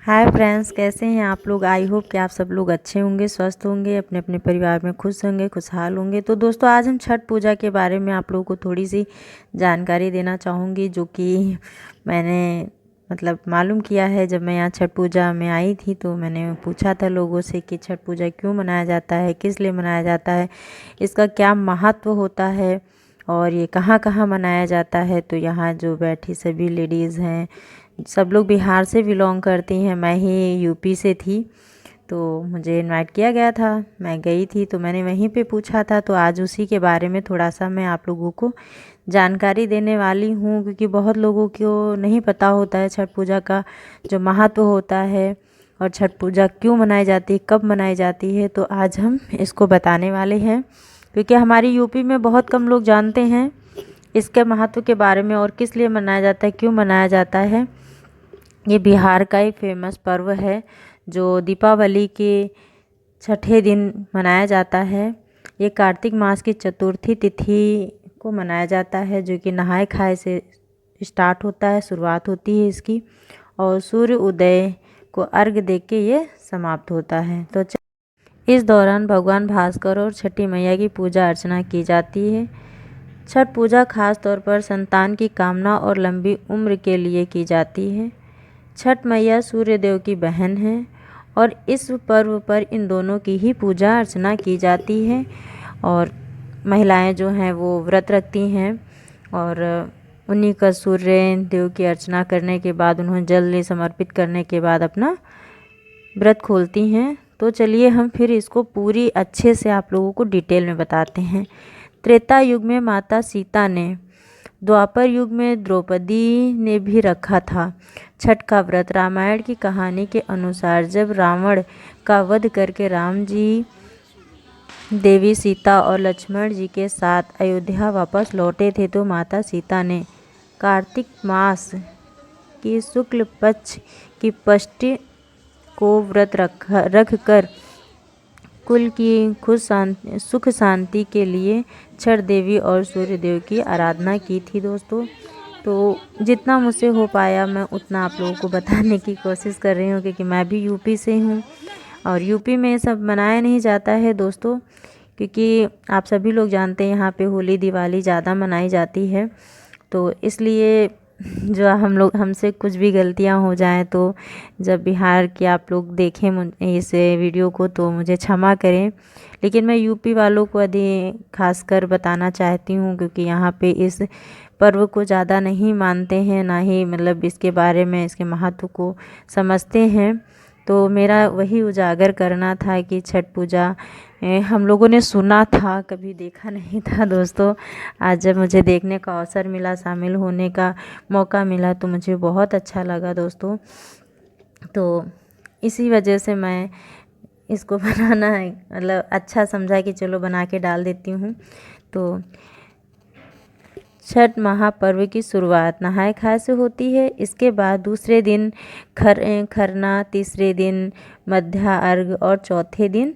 Hi friends, कैसे हैं आप लोग। आई होप कि आप सब लोग अच्छे होंगे, स्वस्थ होंगे, अपने अपने परिवार में खुश होंगे, खुशहाल होंगे। तो दोस्तों, आज हम छठ पूजा के बारे में आप लोगों को थोड़ी सी जानकारी देना चाहूँगी, जो कि मैंने मालूम किया है। जब मैं यहाँ छठ पूजा में आई थी तो मैंने पूछा था लोगों से कि छठ पूजा क्यों मनाया जाता है, किस लिए मनाया जाता है, इसका क्या महत्व होता है और ये कहाँ कहाँ मनाया जाता है। तो यहाँ जो बैठी सभी लेडीज़ हैं, सब लोग बिहार से बिलोंग करती हैं। मैं ही यूपी से थी, तो मुझे इनवाइट किया गया था। मैं गई थी तो मैंने वहीं पे पूछा था। तो आज उसी के बारे में थोड़ा सा मैं आप लोगों को जानकारी देने वाली हूँ, क्योंकि बहुत लोगों को नहीं पता होता है छठ पूजा का जो महत्व होता है और छठ पूजा क्यों मनाई जाती है, कब मनाई जाती है। तो आज हम इसको बताने वाले हैं, क्योंकि हमारी यूपी में बहुत कम लोग जानते हैं इसके महत्व के बारे में और किस लिए मनाया जाता है, क्यों मनाया जाता है। ये बिहार का एक फेमस पर्व है जो दीपावली के छठे दिन मनाया जाता है। ये कार्तिक मास की चतुर्थी तिथि को मनाया जाता है, जो कि नहाय खाए से स्टार्ट होता है, शुरुआत होती है इसकी, और सूर्य उदय को अर्घ दे के ये समाप्त होता है। तो इस दौरान भगवान भास्कर और छठी मैया की पूजा अर्चना की जाती है। छठ पूजा खास तौर पर संतान की कामना और लंबी उम्र के लिए की जाती है। छठ मैया सूर्यदेव की बहन है और इस पर्व पर इन दोनों की ही पूजा अर्चना की जाती है। और महिलाएं जो हैं वो व्रत रखती हैं और उन्हीं का सूर्य देव की अर्चना करने के बाद, उन्हें जल समर्पित करने के बाद अपना व्रत खोलती हैं। तो चलिए हम फिर इसको पूरी अच्छे से आप लोगों को डिटेल में बताते हैं। त्रेता युग में माता सीता ने, द्वापर युग में द्रौपदी ने भी रखा था छठ का व्रत। रामायण की कहानी के अनुसार जब रावण का वध करके राम जी, देवी सीता और लक्ष्मण जी के साथ अयोध्या वापस लौटे थे, तो माता सीता ने कार्तिक मास की शुक्ल पक्ष की षष्ठी को व्रत रख कर कुल की सुख शांति के लिए छठ देवी और सूर्य देव की आराधना की थी दोस्तों। तो जितना मुझसे हो पाया मैं उतना आप लोगों को बताने की कोशिश कर रही हूँ, क्योंकि मैं भी यूपी से हूँ और यूपी में ये सब मनाया नहीं जाता है दोस्तों, क्योंकि आप सभी लोग जानते हैं यहाँ पे होली दिवाली ज़्यादा मनाई जाती है। तो इसलिए जो हमसे कुछ भी गलतियाँ हो जाएं, तो जब बिहार के आप लोग देखें इस वीडियो को तो मुझे क्षमा करें। लेकिन मैं यूपी वालों को खासकर बताना चाहती हूँ, क्योंकि यहाँ पे इस पर्व को ज़्यादा नहीं मानते हैं, ना ही इसके बारे में, इसके महत्व को समझते हैं। तो मेरा वही उजागर करना था कि छठ पूजा हम लोगों ने सुना था, कभी देखा नहीं था दोस्तों। आज जब मुझे देखने का अवसर मिला, शामिल होने का मौका मिला, तो मुझे बहुत अच्छा लगा दोस्तों। तो इसी वजह से मैं इसको बनाना अच्छा समझा कि चलो बना के डाल देती हूँ। तो छठ महापर्व की शुरुआत नहाय खाए से होती है। इसके बाद दूसरे दिन खरना, तीसरे दिन मध्या अर्घ और चौथे दिन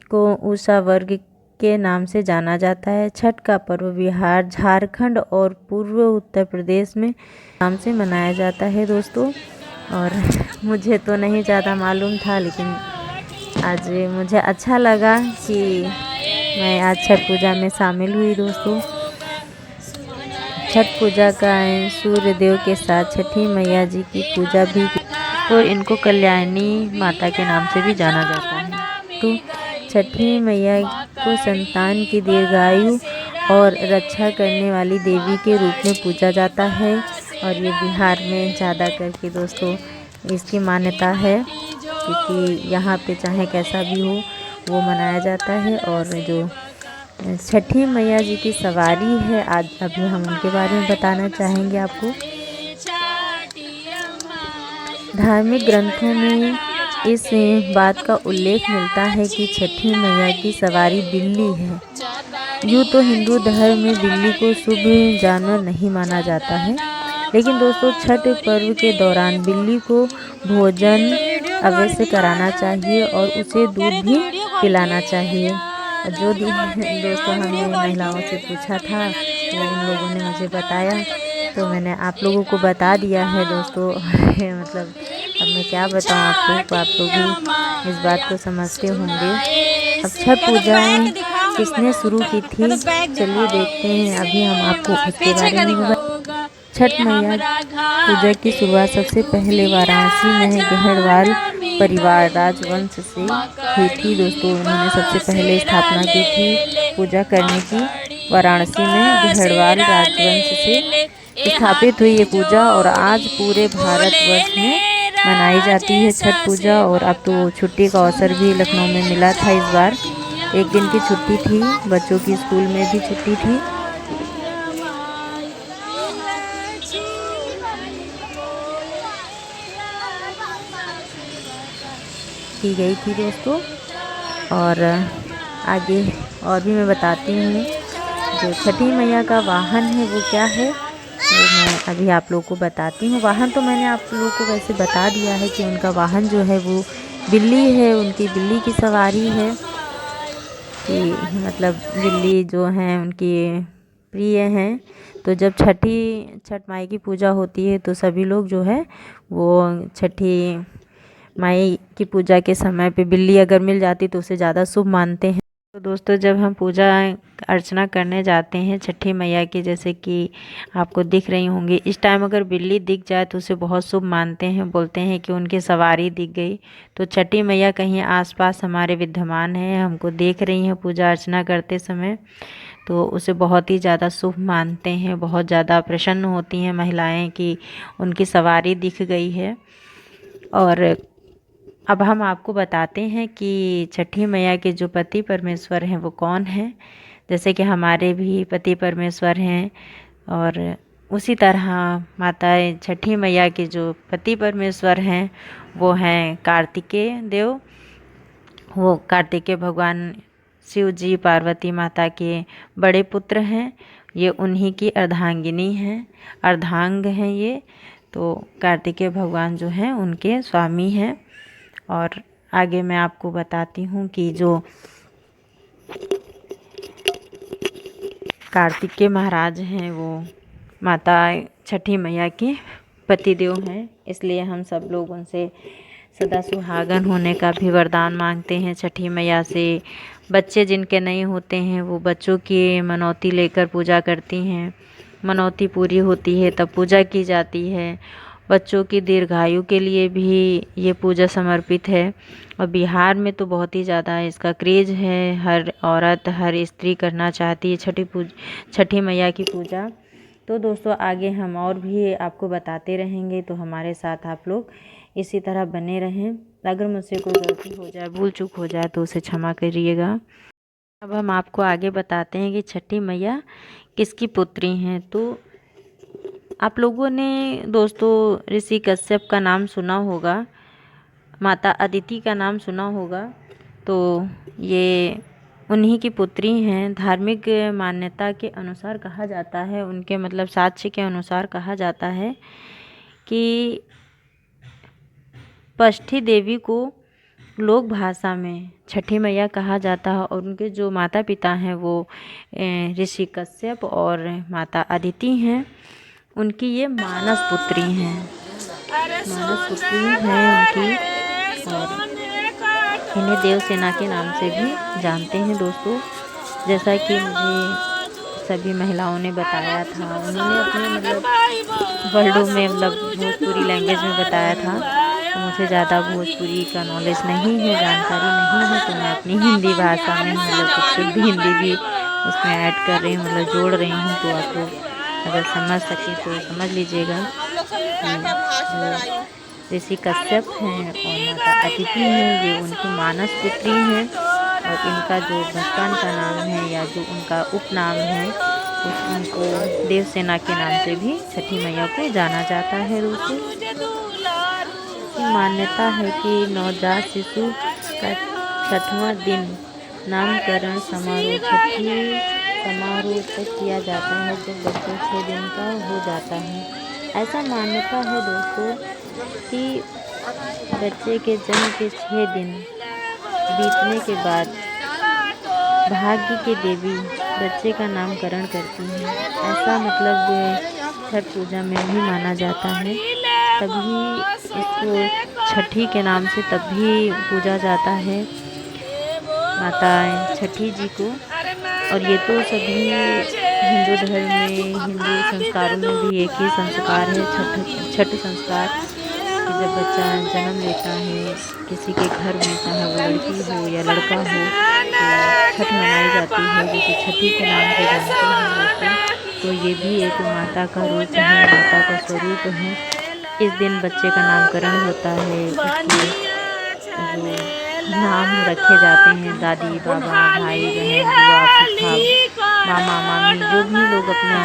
को उषा वर्ग के नाम से जाना जाता है। छठ का पर्व बिहार, झारखंड और पूर्व उत्तर प्रदेश में नाम से मनाया जाता है दोस्तों। और मुझे तो नहीं ज़्यादा मालूम था, लेकिन आज मुझे अच्छा लगा कि मैं आज छठ पूजा में शामिल हुई दोस्तों। छठ पूजा का सूर्य देव के साथ छठी मैया जी की पूजा भी, और इनको कल्याणी माता के नाम से भी जाना जाता है। तो छठी मैया को संतान की दीर्घायु और रक्षा करने वाली देवी के रूप में पूजा जाता है। और ये बिहार में ज़्यादा करके दोस्तों इसकी मान्यता है, क्योंकि यहाँ पे चाहे कैसा भी हो वो मनाया जाता है। और जो छठी मैया जी की सवारी है, आज अभी हम उनके बारे में बताना चाहेंगे आपको। धार्मिक ग्रंथों में इस बात का उल्लेख मिलता है कि छठी मैया की सवारी बिल्ली है। यूँ तो हिंदू धर्म में बिल्ली को शुभ जानवर नहीं माना जाता है, लेकिन दोस्तों छठ पर्व के दौरान बिल्ली को भोजन अवश्य कराना चाहिए और उसे दूध भी पिलाना चाहिए। जो दोस्तों हमने महिलाओं से पूछा था, वो उन लोगों ने मुझे बताया, तो मैंने आप लोगों को बता दिया है दोस्तों। अब मैं क्या बताऊँ आप लोग भी इस बात को समझते होंगे। अब छठ पूजाएं किसने शुरू की थी, चलिए देखते हैं। अभी हम आपको उसके बारे में भी छठ मैया पूजा की शुरुआत सबसे पहले वाराणसी में गहड़वाल परिवार राजवंश से हुई थी। दोस्तों, उन्होंने सबसे पहले स्थापना की थी पूजा करने की। वाराणसी में गहड़वाल राजवंश से स्थापित हुई ये पूजा और आज पूरे भारतवर्ष में मनाई जाती है छठ पूजा। और अब तो छुट्टी का अवसर भी लखनऊ में मिला था इस बार। एक दिन की छुट्टी थी, बच्चों की स्कूल में भी छुट्टी थी। की गई थी दोस्तों। और आगे और भी मैं बताती हूँ। जो छठी मैया का वाहन है वो क्या है, वो मैं अभी आप लोगों को बताती हूँ। वाहन तो मैंने आप लोगों को वैसे बता दिया है कि उनका वाहन जो है वो बिल्ली है। उनकी बिल्ली की सवारी है कि मतलब बिल्ली जो हैं उनकी प्रिय हैं। तो जब छठ माई की पूजा होती है तो सभी लोग जो है वो छठी माई की पूजा के समय पे बिल्ली अगर मिल जाती तो उसे ज़्यादा शुभ मानते हैं। तो दोस्तों, जब हम पूजा अर्चना करने जाते हैं छठी मैया की, जैसे कि आपको दिख रही होंगी, इस टाइम अगर बिल्ली दिख जाए तो उसे बहुत शुभ मानते हैं। बोलते हैं कि उनकी सवारी दिख गई। तो छठी मैया कहीं आसपास हमारे विद्यमान हैं, हमको देख रही हैं पूजा अर्चना करते समय, तो उसे बहुत ही ज़्यादा शुभ मानते हैं। बहुत ज़्यादा प्रसन्न होती हैं महिलाएँ कि उनकी सवारी दिख गई है। और अब हम आपको बताते हैं कि छठी मैया के जो पति परमेश्वर हैं वो कौन हैं। जैसे कि हमारे भी पति परमेश्वर हैं, और उसी तरह माता छठी मैया के जो पति परमेश्वर हैं वो हैं कार्तिकेय देव। वो कार्तिकेय भगवान शिव जी पार्वती माता के बड़े पुत्र हैं। ये उन्हीं की अर्धांगिनी हैं, अर्धांग हैं ये। तो कार्तिकेय भगवान जो हैं उनके स्वामी हैं। और आगे मैं आपको बताती हूँ कि जो कार्तिकेय महाराज हैं वो माता छठी मैया के पतिदेव हैं। इसलिए हम सब लोग उनसे सदा सुहागन होने का भी वरदान मांगते हैं छठी मैया से। बच्चे जिनके नहीं होते हैं वो बच्चों की मनौती लेकर पूजा करती हैं। मनौती पूरी होती है तब पूजा की जाती है। बच्चों की दीर्घायु के लिए भी ये पूजा समर्पित है। और बिहार में तो बहुत ही ज़्यादा इसका क्रेज़ है। हर औरत, हर स्त्री करना चाहती है छठी मैया की पूजा। तो दोस्तों, आगे हम और भी आपको बताते रहेंगे, तो हमारे साथ आप लोग इसी तरह बने रहें। अगर मुझसे कोई गलती हो जाए, भूल चूक हो जाए तो उसे क्षमा करिएगा। अब हम आपको आगे बताते हैं कि छठी मैया किसकी पुत्री हैं। तो आप लोगों ने दोस्तों ऋषि कश्यप का नाम सुना होगा, माता अदिति का नाम सुना होगा। तो ये उन्हीं की पुत्री हैं। धार्मिक मान्यता के अनुसार कहा जाता है, उनके मतलब साक्ष्य के अनुसार कहा जाता है कि षष्ठी देवी को लोक भाषा में छठी मैया कहा जाता है। और उनके जो माता पिता हैं वो ऋषि कश्यप और माता अदिति हैं। उनकी ये मानस पुत्री हैं, मानस पुत्री हैं उनकी। और इन्हें देवसेना के नाम से भी जानते हैं दोस्तों। जैसा कि मुझे सभी महिलाओं ने बताया था, उन्होंने अपने मतलब वर्डों में मतलब भोजपुरी लैंग्वेज में बताया था। तो मुझे ज़्यादा भोजपुरी का नॉलेज नहीं है, जानकारी नहीं है, तो मैं अपनी हिंदी भाषा में मतलब कुछ शुद्ध हिंदी भी उसमें ऐड कर रही हूँ, मतलब जोड़ रही हूँ। तो आप लोग अगर समझ सके तो समझ लीजिएगा कि ऋषि कश्यप हैं और माता अदिति हैं, ये उनकी मानस पुत्री हैं। और इनका जो बचपन का नाम है या जो उनका उपनाम है उनको देवसेना के नाम से भी छठी मैया को जाना जाता है दोस्तों। मान्यता है कि नवजात शिशु का 6वां दिन नामकरण समारोह तक किया जाता है जब बच्चा 6 दिन का हो जाता है। ऐसा मान्यता है दोस्तों कि बच्चे के जन्म के 6 दिन बीतने के बाद भाग्य की देवी बच्चे का नामकरण करती हैं। ऐसा मतलब छठ पूजा में भी माना जाता है। तभी इसको छठी के नाम से तभी पूजा जाता है माता छठी जी को। और ये तो सभी हिंदू धर्म में, हिंदू संस्कारों में भी एक ही संस्कार है, छठ संस्कार। कि जब बच्चा जन्म लेता है किसी के घर में, चाहे वो लड़की हो या लड़का हो, तो छठ मनाई जाती है, जिसे छठी के नाम से जानते हैं लोग। तो ये भी एक माता का रूप है, माता का स्वरूप है। इस दिन बच्चे का नामकरण होता है, उसके जो नाम रखे जाते हैं, दादी बाबा, भाई बहन, बुआ फूफा, मामा मामी, जो भी लोग अपना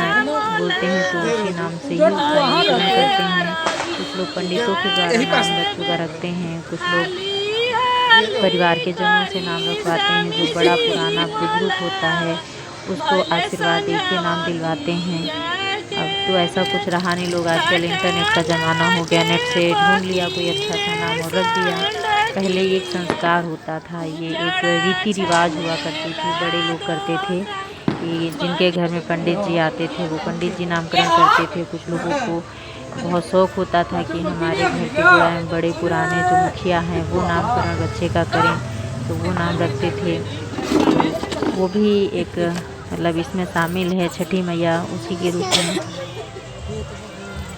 बोलते हैं तो उसी नाम से ही उसका नामकरण करते हैं। कुछ लोग पंडितों के द्वारा नाम बच्चों का रखते हैं, कुछ लोग परिवार के जनों से नाम रखवाते हैं। जो बड़ा पुराना बुजुर्ग होता है उसको आशीर्वाद दे के नाम दिलवाते हैं। अब तो ऐसा कुछ रहा नहीं, लोग आजकल इंटरनेट का ज़माना हो गया, नेट से ढूंढ लिया कोई अच्छा सा नाम और रख दिया। पहले एक संस्कार होता था, ये एक रीति रिवाज हुआ करती थी, बड़े लोग करते थे कि जिनके घर में पंडित जी आते थे वो पंडित जी नामकरण करते थे। कुछ लोगों को बहुत शौक़ होता था कि हमारे घर के बड़े पुराने जो मुखिया हैं वो नामकरण बच्चे का करें, तो वो नाम रखते थे। तो वो भी एक मतलब इसमें शामिल है, छठी मैया उसी के रूप में।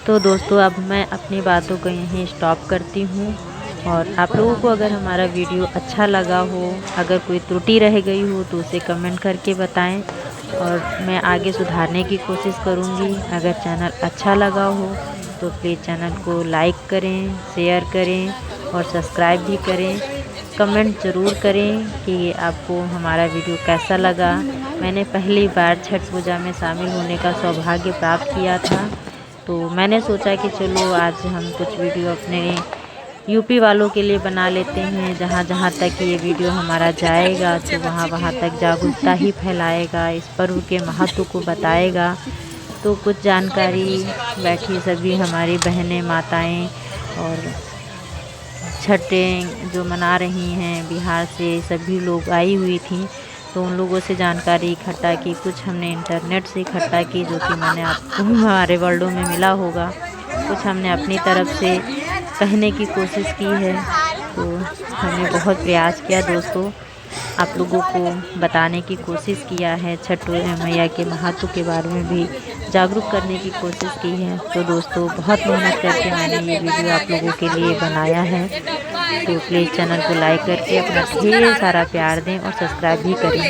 तो दोस्तों अब मैं अपनी बातों को यहीं स्टॉप करती हूँ। और आप लोगों को अगर हमारा वीडियो अच्छा लगा हो, अगर कोई त्रुटि रह गई हो तो उसे कमेंट करके बताएं और मैं आगे सुधारने की कोशिश करूँगी। अगर चैनल अच्छा लगा हो तो प्लीज़ चैनल को लाइक करें, शेयर करें और सब्सक्राइब भी करें। कमेंट ज़रूर करें कि आपको हमारा वीडियो कैसा लगा। मैंने पहली बार छठ पूजा में शामिल होने का सौभाग्य प्राप्त किया था, तो मैंने सोचा कि चलो आज हम कुछ वीडियो अपने यूपी वालों के लिए बना लेते हैं। जहाँ जहाँ तक ये वीडियो हमारा जाएगा तो वहाँ तक जागरूकता ही फैलाएगा, इस पर्व के महत्व को बताएगा। तो कुछ जानकारी बैठी सभी हमारी बहनें, माताएं और छठें जो मना रही हैं बिहार से सभी लोग आई हुई थी, तो उन लोगों से जानकारी इकट्ठा की। कुछ हमने इंटरनेट से इकट्ठा की, जो कि मैंने आपको हमारे वर्ल्डों में मिला होगा। कुछ हमने अपनी तरफ से कहने की कोशिश की है। तो हमने बहुत प्रयास किया दोस्तों, आप लोगों को बताने की कोशिश किया है, छठ मैया के महत्व के बारे में भी जागरूक करने की कोशिश की है। तो दोस्तों बहुत मेहनत करके मैंने ये वीडियो आप लोगों के लिए बनाया है। तो प्लीज़ चैनल को लाइक करके अपना ढेर सारा प्यार दें और सब्सक्राइब भी करें।